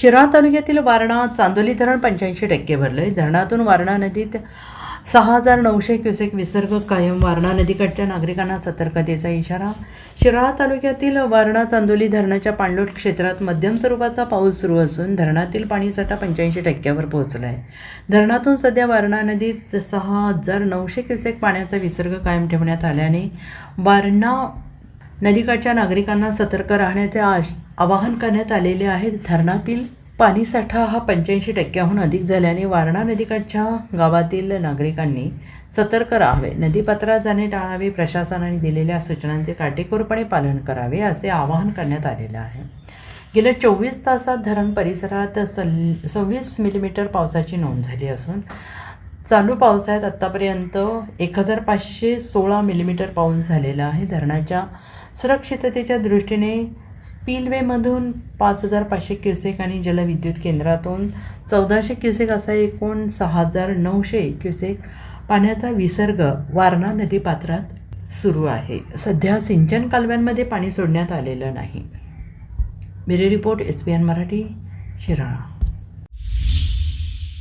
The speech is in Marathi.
शिराळा तालुक्यातील वारणा चांदोली धरण 85% भरले. धरणातून वारणा नदीत 6,900 क्युसेक विसर्ग कायम. वारणा नदीकाठच्या नागरिकांना सतर्कतेचा इशारा. शिराळा तालुक्यातील वारणा चांदोली धरणाच्या पाणलोट क्षेत्रात मध्यम स्वरूपाचा पाऊस सुरू असून धरणातील पाणीसाठा 85%वर पोहोचला आहे. धरणातून सध्या वारणा नदीत 6,900 क्युसेक पाण्याचा विसर्ग कायम ठेवण्यात आल्याने वारणा नदीकाठच्या नागरिकांना सतर्क राहण्याचे आवाहन करण्यात आलेले आहे. धरणातील पाणीसाठा हा 85%हून अधिक झाल्याने वारणा नदीकाठच्या गावातील नागरिकांनी सतर्क राहावे, नदीपात्रात जाणे टाळावे, प्रशासनाने दिलेल्या सूचनांचे काटेकोरपणे पालन करावे असे आवाहन करण्यात आलेले आहे. गेल्या 24 तासात धरण परिसरात 26 मिलीमीटर पावसाची नोंद झाली असून चालू पावसाळ्यात आत्तापर्यंत 1,516 मिलीमीटर पाऊस झालेला आहे. धरणाच्या सुरक्षिततेच्या दृष्टीने स्पिलवेमधून 5,500 क्युसेक आणि जलविद्युत केंद्रातून 1,400 क्युसेक असा एकूण 6,900 क्युसेक पाण्याचा विसर्ग वारणा नदीपात्रात सुरू आहे. सध्या सिंचन कालव्यांमध्ये पाणी सोडण्यात आलेलं नाही. Bureau report SBN Marathi, Shirala.